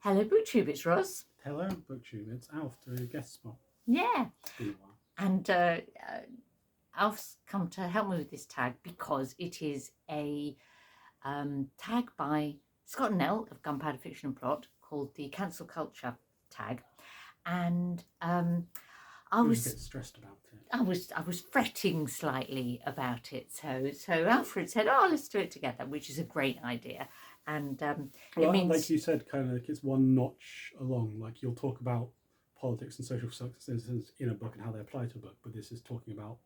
Hello, booktube. It's Roz. Hello, booktube. It's Alf to guest spot. Yeah. It's been a while. And Alf's come to help me with this tag because it is a tag by Scott and Nelle of Gunpowder Fiction and Plot called the Cancel Culture tag. And I was a bit stressed about it. I was fretting slightly about it. So Alfred said, "Oh, let's do it together," which is a great idea. And well, it means, like you said, kind of like it's one notch along. Like you'll talk about politics and social circumstances in a book and how they apply to a book, but this is talking about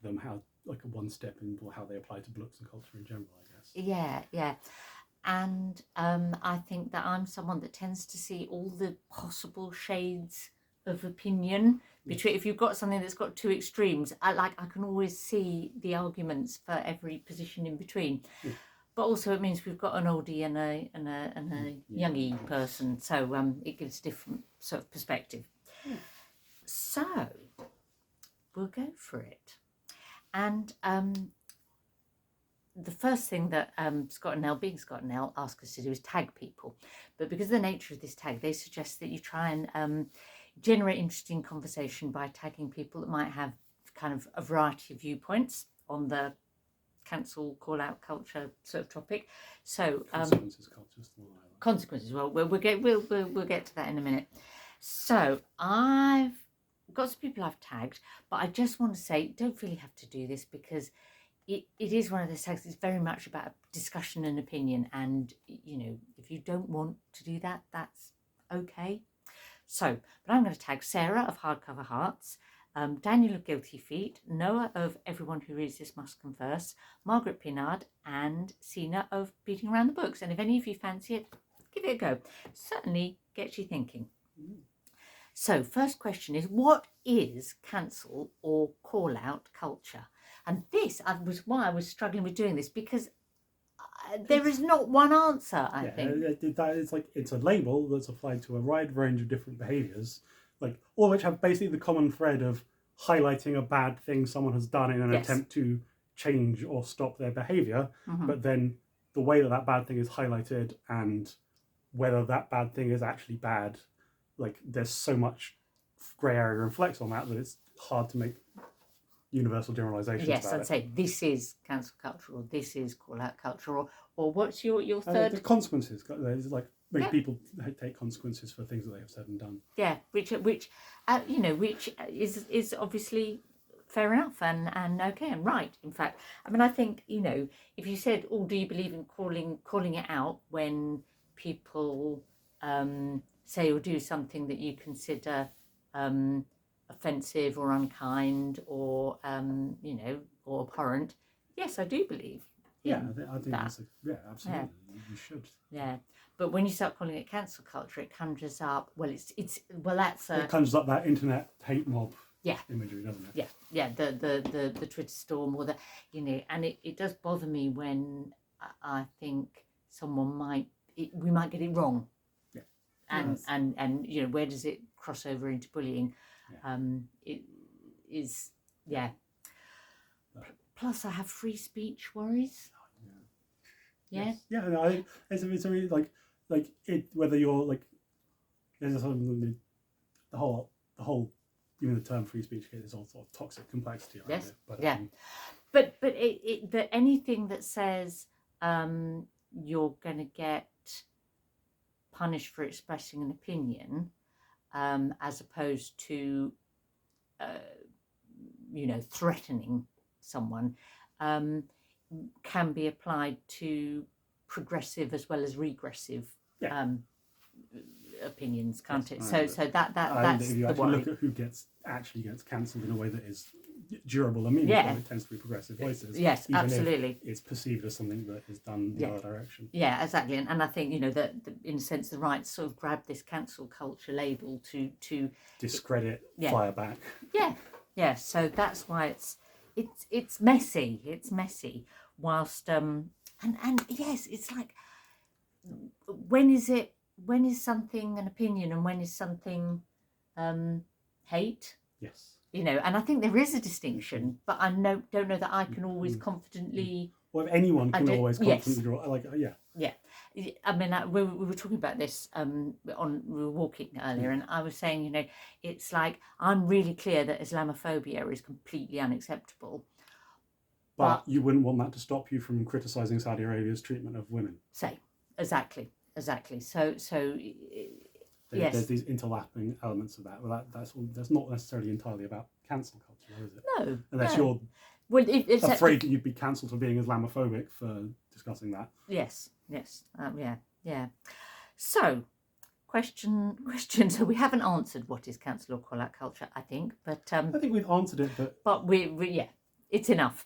them how like a one step into how they apply to books and culture in general, I guess. Yeah. And I think that I'm someone that tends to see all the possible shades of opinion between. If you've got something that's got two extremes, I can always see the arguments for every position in between. Yeah. But also it means we've got an oldie and a youngie person, so it gives a different sort of perspective. Yeah. So we'll go for it. And the first thing that Scott and Nelle, ask us to do is tag people. But because of the nature of this tag, they suggest that you try and generate interesting conversation by tagging people that might have kind of a variety of viewpoints on the cancel call-out culture sort of topic. So consequences culture. Consequences. Well, we'll get to that in a minute. So I've got some people I've tagged, but I just want to say, don't really have to do this because it is one of those tags that's very much about discussion and opinion, and you know, if you don't want to do that, that's okay. So, but I'm going to tag Sarah of Hardcover Hearts, Daniel of Guilty Feet, Noah of Everyone Who Reads This Must Converse, Margaret Pinard, and Sina of Beating Around the Books. And if any of you fancy it, give it a go. Certainly gets you thinking. So, first question is, what is cancel or call out culture? And this was why I was struggling with doing this, because there is not one answer, I think. It's a label that's applied to a wide range of different behaviours, like all of which have basically the common thread of highlighting a bad thing someone has done in an attempt to change or stop their behaviour. Mm-hmm. But then the way that bad thing is highlighted and whether that bad thing is actually bad, like there's so much grey area and flex on that it's hard to make universal generalizations. Yes, I'd say this is cancel culture or this is call out culture, or what's your third? The consequences. It's like make people take consequences for things that they have said and done. Yeah, which is obviously fair enough and okay and right. In fact, I mean, I think, you know, if you said, "Oh, do you believe in calling it out when people say or do something that you consider offensive or unkind or or abhorrent?" Yes, I do believe. I think that's absolutely. You should. Yeah, but when you start calling it cancel culture, it conjures up. It conjures up that internet hate mob. Imagery, doesn't it? Yeah. The Twitter storm or and it does bother me when I think someone we might get it wrong. Yeah. And you know, where does it cross over into bullying? Yeah. It is, Plus, I have free speech worries. Yeah. Yeah. No, I think it's really like it. Whether you're like, there's something the whole even the term free speech is all sort of toxic complexity around it. But but anything that says you're going to get punished for expressing an opinion, as opposed to threatening someone, can be applied to progressive as well as regressive opinions, can't it? So that's if you actually look at who actually gets cancelled in a way that is durable and meaningful, it tends to be progressive voices. Yes, even absolutely. If it's perceived as something that is done the other direction. Yeah, exactly. And I think, that in a sense the right sort of grab this cancel culture label to discredit, fire back. Yeah. So that's why it's messy. It's messy. Whilst and yes, it's like, when is something an opinion and when is something hate? Yes. And I think there is a distinction, but I don't know that I can always confidently. Well, if anyone can always confidently draw, I mean, we were talking about this we were walking earlier, and I was saying, you know, it's like I'm really clear that Islamophobia is completely unacceptable. But you wouldn't want that to stop you from criticising Saudi Arabia's treatment of women. Say, exactly. So yes, there's these interlapping elements of that. Well, that's not necessarily entirely about cancel culture, is it? No, unless no. you're it's afraid that you'd be cancelled for being Islamophobic for discussing that. Yes, yeah. So, question. So we haven't answered what is cancel or call out culture, I think, but I think we've answered it, but we it's enough.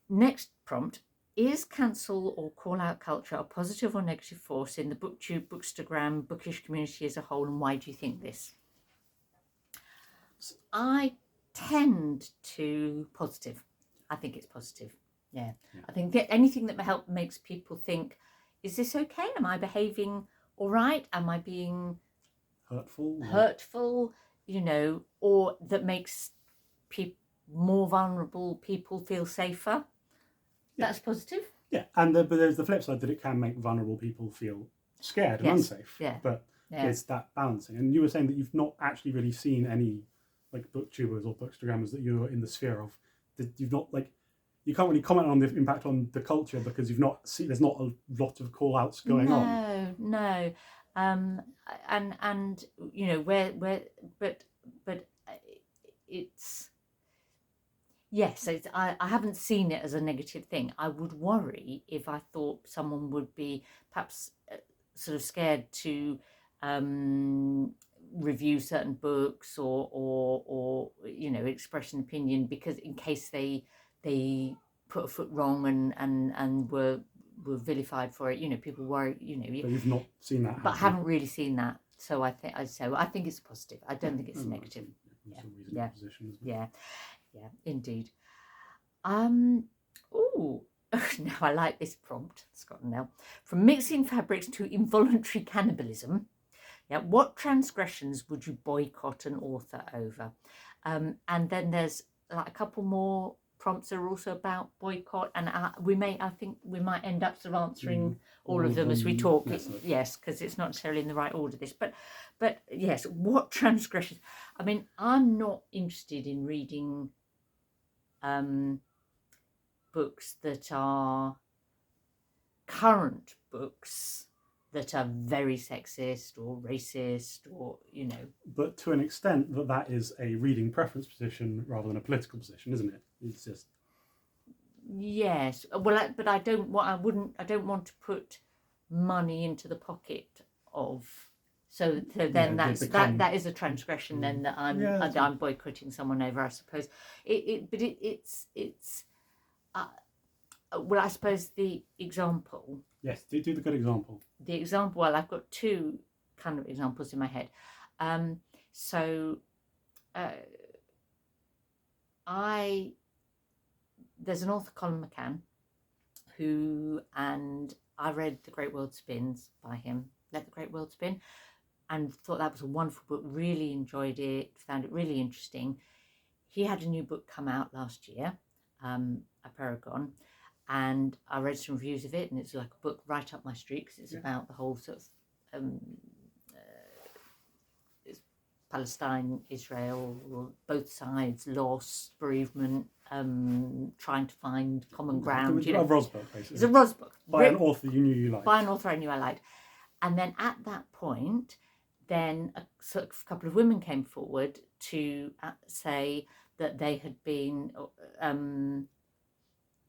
Next prompt: is cancel or call out culture a positive or negative force in the booktube, bookstagram, bookish community as a whole, and why do you think this? I tend to positive. I think it's positive. Yeah. I think anything that makes people think, is this okay? Am I behaving all right? Am I being hurtful? You know, or that makes more vulnerable people feel safer. Yeah. That's positive. Yeah, and but there's the flip side that it can make vulnerable people feel scared and unsafe. Yeah. But it's that balancing. And you were saying that you've not actually really seen any like booktubers or bookstagrammers that you're in the sphere of. That you've not like. You can't really comment on the impact on the culture because you've not seen. There's not a lot of call outs going on. No. And you know but it's. Yes, I haven't seen it as a negative thing. I would worry if I thought someone would be perhaps sort of scared to review certain books or you know, express an opinion because in case they put a foot wrong and were vilified for it. You know, people worry. You know, but you've not seen that. But I haven't really seen that. So I think it's positive. I don't think it's a negative. Yeah. Position, isn't it? Yeah, indeed. Now I like this prompt, Scott and Nelle. From mixing fabrics to involuntary cannibalism. Yeah, what transgressions would you boycott an author over? And then there's like a couple more prompts that are also about boycott, and I think we might end up sort of answering all of them as we talk. Yes, because it's not necessarily in the right order. But yes, what transgressions? I mean, I'm not interested in reading books that are current books that are very sexist or racist or, you know. But to an extent that is a reading preference position rather than a political position, isn't it? It's just. Yes. Well, but I don't want to put money into the pocket of. So then that is a transgression. Then that I'm boycotting someone over, I suppose. Well, I suppose the example. Yes, do the good example. The example. Well, I've got two kind of examples in my head. There's an author, Colin McCann, and I read The Great World Spins by him. Let the Great World Spin. And thought that was a wonderful book, really enjoyed it, found it really interesting. He had a new book come out last year, A Paragon, and I read some reviews of it, and it's like a book right up my street because it's about the whole sort of Palestine, Israel, both sides, loss, bereavement, trying to find common ground. A Ros book, basically. It's a Ros book. By an author you knew you liked. By an author I knew I liked. And then at that point, then a couple of women came forward to say that they had been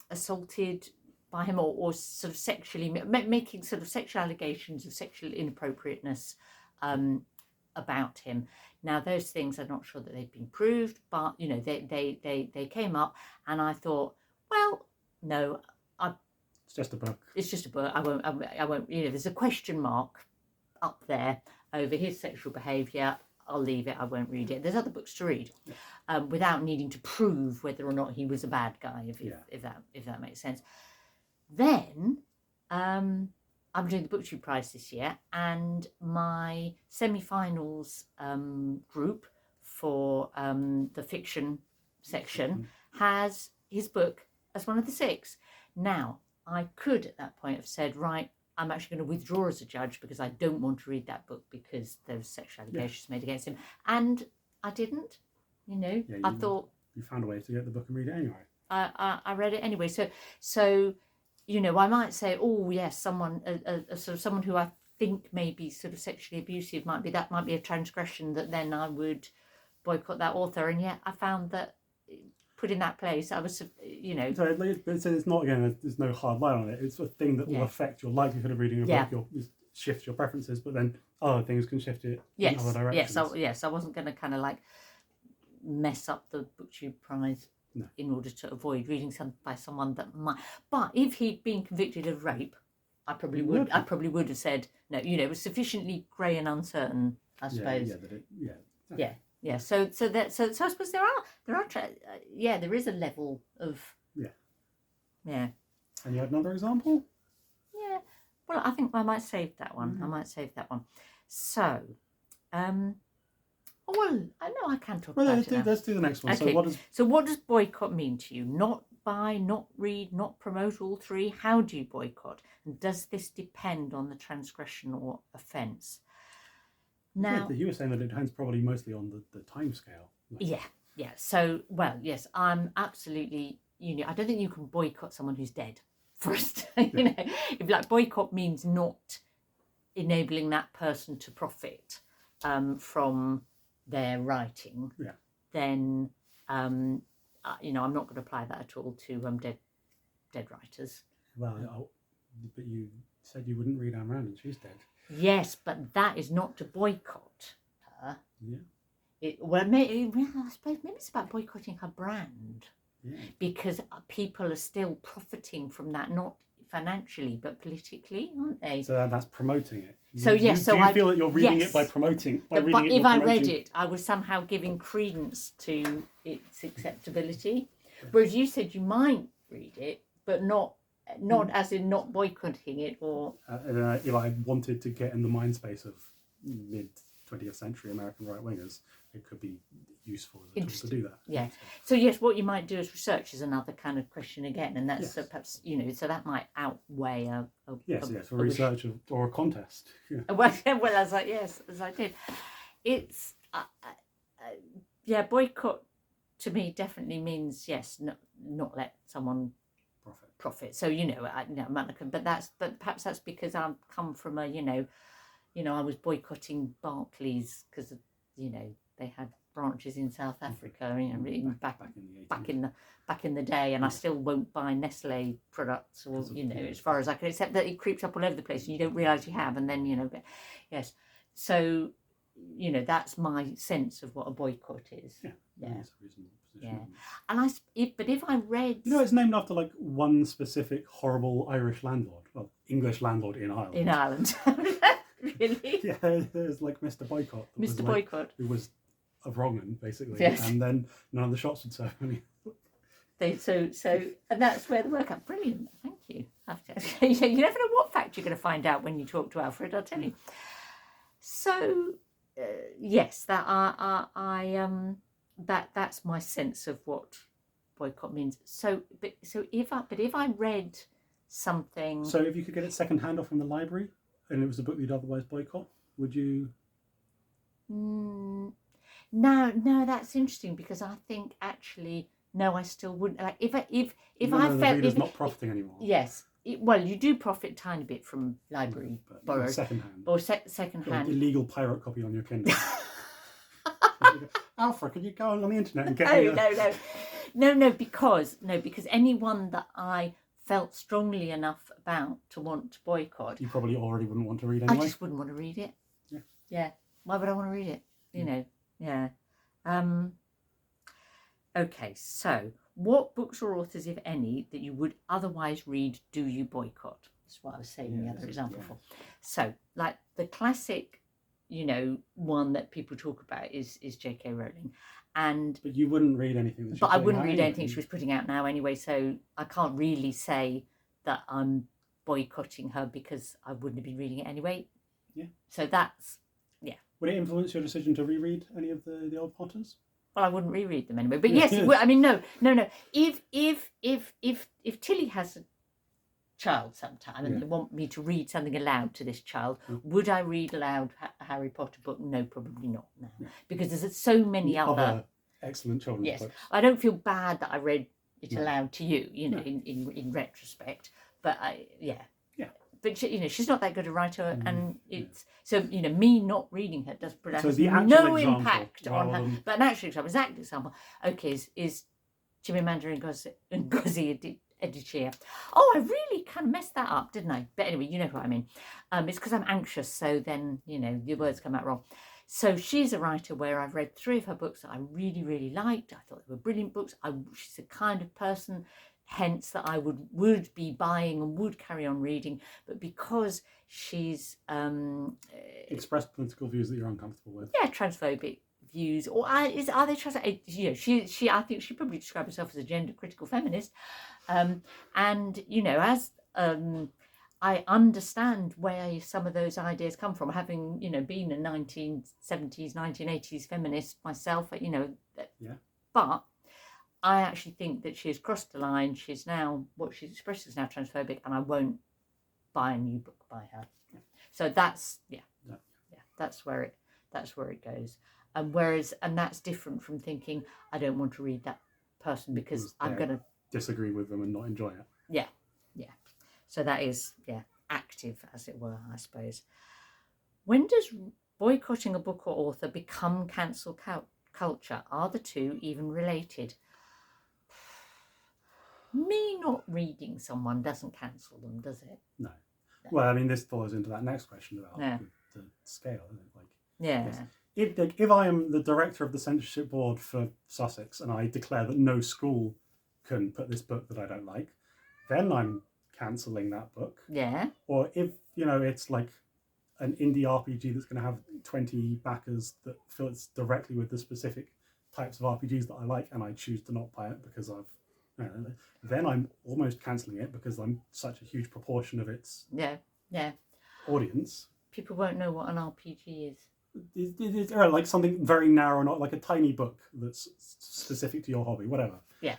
assaulted by him or sort of sexually, making sort of sexual allegations of sexual inappropriateness about him. Now, those things, I'm not sure that they've been proved, but, you know, they came up, and I thought, well, no, it's just a book. It's just a book. I won't, you know, there's a question mark up there over his sexual behaviour. I'll leave it. I won't read it. There's other books to read without needing to prove whether or not he was a bad guy, if that makes sense. Then I'm doing the Booktube Prize this year, and my semi-finals group for the fiction section has his book as one of the 6. Now, I could at that point have said, right, I'm actually going to withdraw as a judge because I don't want to read that book because there was sexual allegations made against him. And I didn't, I thought... You found a way to get the book and read it anyway. I read it anyway. So I might say, oh yes, someone, sort of someone who I think may be sort of sexually abusive might be a transgression that then I would boycott that author. And yet I found that put in that place, I was, So it's not, again, there's no hard line on it. It's a thing that will affect your likelihood of reading a book, shift your preferences, but then other things can shift it in other directions. Yes, I wasn't going to kind of like mess up the booktube prize in order to avoid reading something by someone that might. But if he'd been convicted of rape, I probably would have said no. It was sufficiently grey and uncertain, I suppose. Yeah. So I suppose there is a level of yeah. And you had another example? Yeah. Well, I think I might save that one. So, well, I know I can talk about it now. Let's do the next one. Okay. So what does boycott mean to you? Not buy, not read, not promote, all three? How do you boycott? And does this depend on the transgression or offence? Now, you were saying that it depends probably mostly on the time scale. Yeah. So, well, yes, I'm absolutely, I don't think you can boycott someone who's dead first. If like boycott means not enabling that person to profit from their writing, then I'm not going to apply that at all to dead writers. Well, but you said you wouldn't read Ayn Rand and she's dead. Yes, but that is not to boycott her. Yeah. I suppose maybe it's about boycotting her brand. Yeah. Because people are still profiting from that, not financially but politically, aren't they? So that's promoting it. Do you feel that you're reading it by promoting? But if I read it, I was somehow giving credence to its acceptability. Whereas you said you might read it, but not as in not boycotting it, or if I wanted to get in the mind space of mid 20th century American right wingers, it could be useful as a tool to do that. Yeah. So yes, what you might do as research is another kind of question again, and that's perhaps so that might outweigh a research or a contest. Yeah. Well, as I did, it's boycott to me definitely means not let someone profit. So but perhaps that's because I've come from I was boycotting Barclays because they had branches in South Africa, back in the day, and I still won't buy Nestle products or as far as I can, except that it creeps up all over the place and you don't realise you have, and then yes. So that's my sense of what a boycott is. Yeah. That's a reasonable position. Yeah. And if I read... it's named after like one specific horrible Irish landlord. Well, English landlord in Ireland. In Ireland. Really? Yeah, there's like Mr. Boycott. Mr. Boycott. Who was a wrong'un, basically. Yes. And then none of the shops would serve any. And that's where the workout... Brilliant. Thank you. You never know what fact you're going to find out when you talk to Alfred, I'll tell you. So... yes, that's my sense of what boycott means. If I read something, so if you could get it second hand or from the library, and it was a book you'd otherwise boycott, would you? No, that's interesting because I think actually no, I still wouldn't. Like if I felt it's not profiting anymore. Yes. Well, you do profit a tiny bit from library borrowed. Second-hand. Or second-hand. Illegal pirate copy on your Kindle. Alfred, could you go on the internet and get No, because anyone that I felt strongly enough about to want to boycott... You probably already wouldn't want to read anyway. I just wouldn't want to read it. Yeah. Why would I want to read it? Yeah. Okay, so... what books or authors, if any, that you would otherwise read do you boycott? That's what I was saying the other example for. So, like the classic, one that people talk about is J.K. Rowling. But you wouldn't read anything that I wouldn't read anything she was putting out now anyway, so I can't really say that I'm boycotting her because I wouldn't have been reading it anyway. Yeah. So that's, Would it influence your decision to reread any of the old Potters? Well, I wouldn't reread them anyway. But yes, I mean, no. If Tilly has child sometime and Yeah. they want me to read something aloud to this child, would I read aloud a Harry Potter book? No, probably not now. Yeah. Because there's so many other excellent children's yes. books. I don't feel bad that I read it No. aloud to you, you know, No. in retrospect. But Yeah. But she, you know, she's not that good a writer, and Yeah. it's so, you know, me not reading her does put So has the actual no example, impact on her. rather than- But an actual example, exact example, okay, is Chimamanda Ngozi Adichie. Oh, I really kind of messed that up, didn't I? But anyway, you know what I mean. It's because I'm anxious, so then, you know, the words come out wrong. So she's a writer where I've read 3 of her books that I really, really liked. I thought they were brilliant books. She's the kind of person, hence, that I would be buying and would carry on reading. But because she's expressed political views that you're uncomfortable with. yeah, transphobic views, or are they transphobic? You know, she I think she probably described herself as a gender critical feminist. And you know, as I understand where some of those ideas come from, having, you know, been a 1970s, 1980s feminist myself, you know. Yeah. But I actually think that she has crossed the line. She's now, what she's expressed is now transphobic, and I won't buy a new book by her. Yeah. So that's, that's where it goes. And that's different from thinking, I don't want to read that person because I'm going to disagree with them and not enjoy it. Yeah. So that is, active, as it were, I suppose. When does boycotting a book or author become cancel culture? Are the two even related? Me not reading someone doesn't cancel them, does it? No. Well, I mean, this falls into that next question about the scale, isn't it? Like, yeah. Yes. If I am the director of the censorship board for Sussex and I declare that no school can put this book that I don't like, then I'm cancelling that book. Yeah. Or if, you know, it's like an indie RPG that's going to have 20 backers that fits directly with the specific types of RPGs that I like, and I choose to not buy it because then I'm almost cancelling it because I'm such a huge proportion of its audience. People won't know what an RPG is. It's like something very narrow, not like a tiny book that's specific to your hobby, whatever. Yeah.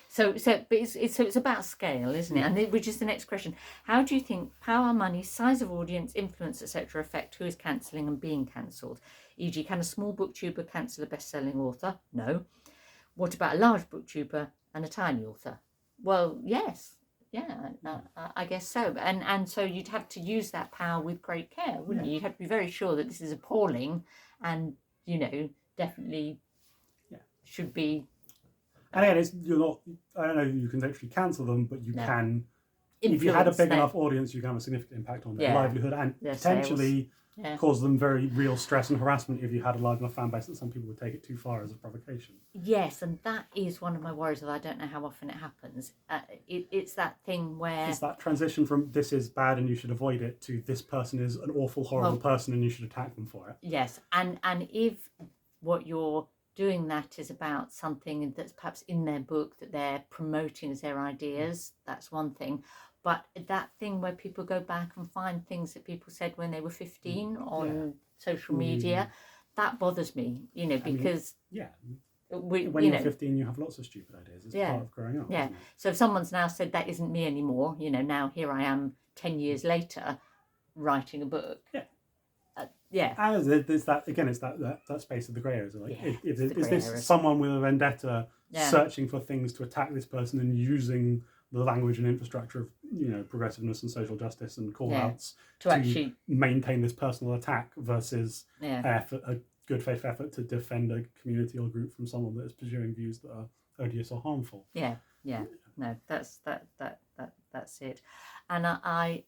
So it's about scale, isn't it? And which is the next question. How do you think power, money, size of audience, influence, etc. affect who is cancelling and being cancelled? E.g., can a small booktuber cancel a best-selling author? No. What about a large booktuber and a tiny author? Well, yes. Yeah, I guess so. And so you'd have to use that power with great care, wouldn't you? You'd have to be very sure that this is appalling and, you know, definitely should be... And again, you're not, I don't know if you can actually cancel them, but you can, if you had a influence big enough audience, you can have a significant impact on their livelihood and potentially cause them very real stress and harassment if you had a large enough fan base that some people would take it too far as a provocation. Yes, and that is one of my worries, that I don't know how often it happens. It's that thing where... It's that transition from this is bad and you should avoid it to this person is an awful, horrible person and you should attack them for it. Yes, and if what you're doing that is about something that's perhaps in their book that they're promoting as their ideas, that's one thing. But that thing where people go back and find things that people said when they were 15 on social media, that bothers me, you know, because... when you're 15, you have lots of stupid ideas. It's part of growing up. Yeah. Isn't it? So if someone's now said that isn't me anymore, you know, now here I am 10 years later writing a book. And there's that, again, it's that space of the grey areas. Like, is this areas. someone with a vendetta searching for things to attack this person and using the language and infrastructure of, you know, progressiveness and social justice and call-outs to actually maintain this personal attack versus a good faith effort to defend a community or group from someone that is pursuing views that are odious or harmful. No, that's it. And I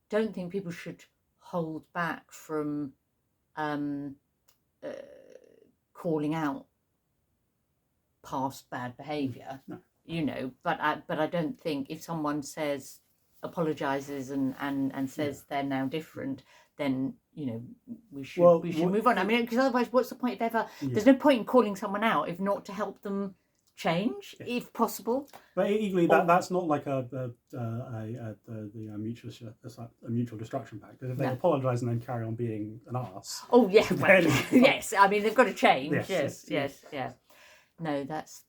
don't think people should hold back from calling out past bad behaviour. No. You know, but I don't think if someone apologises and says they're now different, then, you know, we should move on. I mean, because otherwise, what's the point of ever? There's no point in calling someone out if not to help them change, if possible. But equally, that's not like a mutual destruction pact. If they apologise and then carry on being an arse. Oh yeah, well, yes. I mean, they've got to change. Yes. No, that's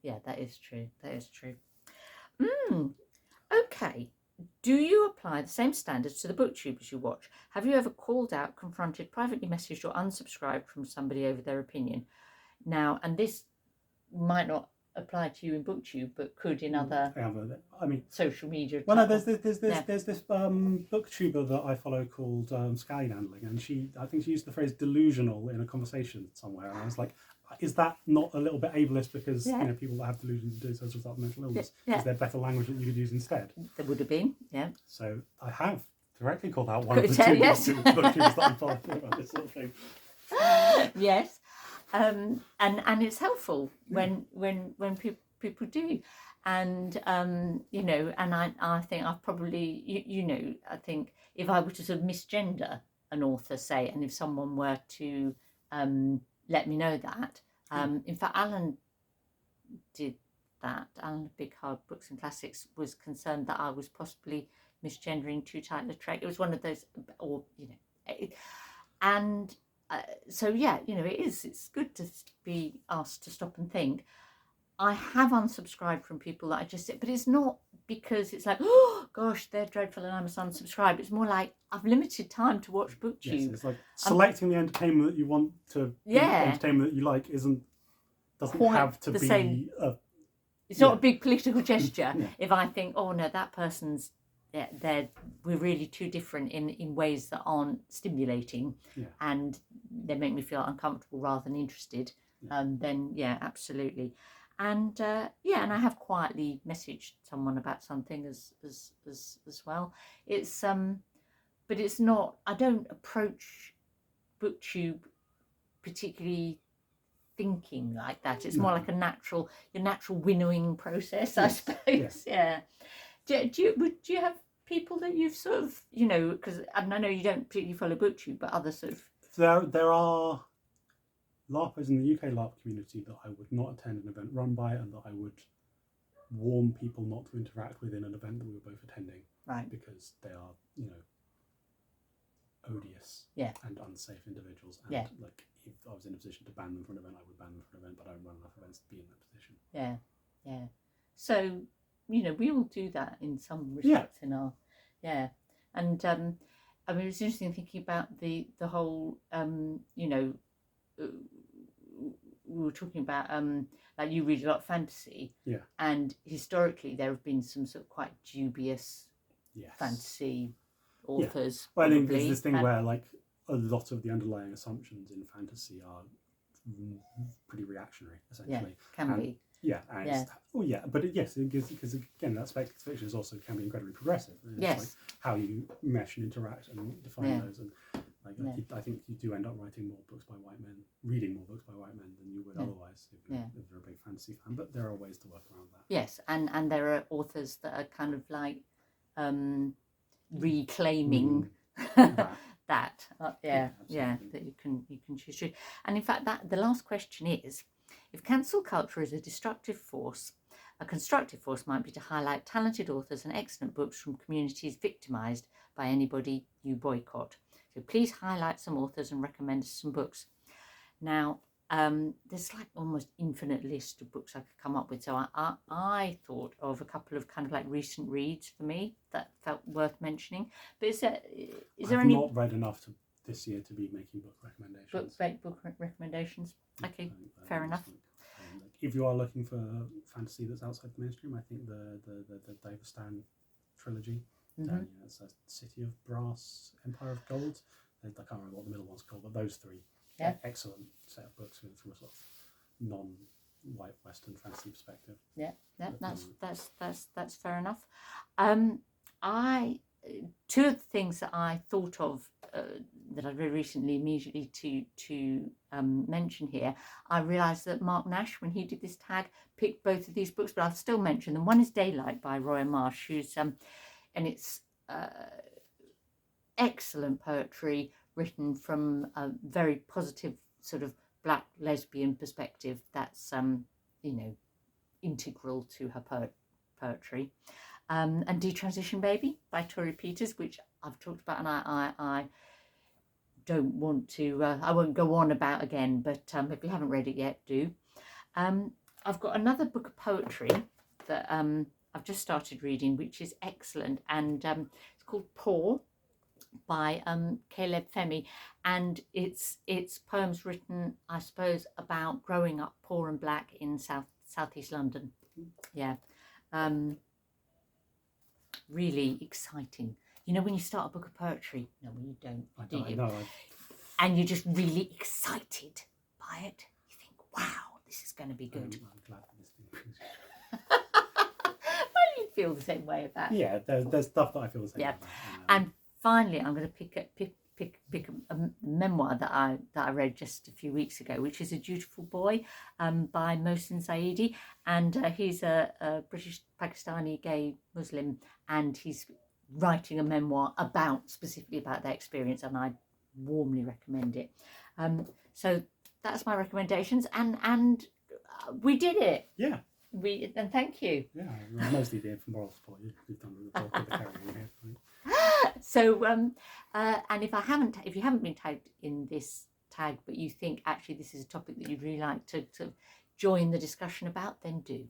Yeah, that is true. That is true. Okay. Do you apply the same standards to the booktubers you watch? Have you ever called out, confronted, privately messaged or unsubscribed from somebody over their opinion? Now, and this might not apply to you in booktube, but could in other social media. Well, no, there's this booktuber that I follow called Skydandling, and I think she used the phrase delusional in a conversation somewhere, and I was like, is that not a little bit ableist because people that have delusions do so as a result of mental illness? Is there better language that you could use instead? There would have been, yeah. So I have directly called out one of the two booktubers that I follow about this sort of thing. Yes. And it's helpful when people do, and and I think I've probably I think if I were to sort of misgender an author, say, and if someone were to let me know that, in fact Alan did that. Alan of Big Hard Books and Classics was concerned that I was possibly misgendering Too Tight Lautrec. It was one of those, or and. So yeah, it's good to be asked to stop and think. I have unsubscribed from people that I just said, but it's not because it's like, oh gosh, they're dreadful and I must unsubscribe. It's more like I've limited time to watch booktube. Yes, it's like selecting the entertainment that you want to, the entertainment that you like doesn't have to be same. It's not a big political gesture. If I think, oh no, that person's we're really too different in ways that aren't stimulating, and they make me feel uncomfortable rather than interested, then absolutely. And and I have quietly messaged someone about something as well. It's but it's not, I don't approach booktube particularly thinking like that. It's more like your natural winnowing process, I suppose. Do you have people that you've sort of, because I know you don't particularly follow booktube, but other sort of... There are LARPers in the UK LARP community that I would not attend an event run by, and that I would warn people not to interact with in an event that we were both attending. Right. Because they are, odious and unsafe individuals. And like, if I was in a position to ban them from an event, I would ban them from an event, but I don't run enough events to be in that position. Yeah. So... we all do that in some respects in our, and I mean, it's interesting thinking about the whole, we were talking about like you read a lot of fantasy, and historically there have been some sort of quite dubious fantasy authors. Well, I think there's this thing where like a lot of the underlying assumptions in fantasy are pretty reactionary, essentially. Can be. But yes, because again, that speculative fiction is also can be incredibly progressive. It's like how you mesh and interact and define those, and I think you do end up writing more books by white men, reading more books by white men than you would otherwise if you're a big fantasy fan. But there are ways to work around that. Yes, and there are authors that are kind of like reclaiming that. That you can choose to. And in fact, that the last question is, if cancel culture is a destructive force, a constructive force might be to highlight talented authors and excellent books from communities victimised by anybody you boycott. So please highlight some authors and recommend some books. Now, there's like almost infinite list of books I could come up with. So I thought of a couple of kind of like recent reads for me that felt worth mentioning. But is there any... I've not read enough this year to be making book recommendations. Book recommendations. Okay, fair enough. If you are looking for fantasy that's outside the mainstream, I think the Daevabad trilogy. It's a City of Brass, Empire of Gold. I can't remember what the middle one's called, but those three, excellent set of books from a sort of non-white Western fantasy perspective. That's fair enough. Two of the things that I thought of that I very recently immediately to mention here, I realised that Mark Nash, when he did this tag, picked both of these books, but I'll still mention them. One is Daylight by Roya Marsh, who's and it's excellent poetry written from a very positive sort of black lesbian perspective that's integral to her poetry. And Detransition Baby by Torrey, which I've talked about, and I don't want to, I won't go on about again, but if you haven't read it yet, do. I've got another book of poetry that I've just started reading, which is excellent, and it's called Poor by Femi, and it's poems written, I suppose, about growing up poor and black in southeast London. Yeah, really exciting. You know when you start a book of poetry? No, you don't. Do you? No, and you're just really excited by it. You think, wow, this is going to be good. I'm glad that this thing brings you. Well, you feel the same way about. Yeah, there's stuff that I feel the same. Yeah, about. and finally, I'm going to pick a memoir that I read just a few weeks ago, which is A Dutiful Boy, by Moshing Zaidi, and he's a British Pakistani gay Muslim, and he's writing a memoir specifically about their experience, and I warmly recommend it. So that's my recommendations, and we did it. Yeah. And thank you. Yeah, mostly the moral support. You've done the bulk of the carrying here. So, and if you haven't been tagged in this tag, but you think actually this is a topic that you'd really like to join the discussion about, then do.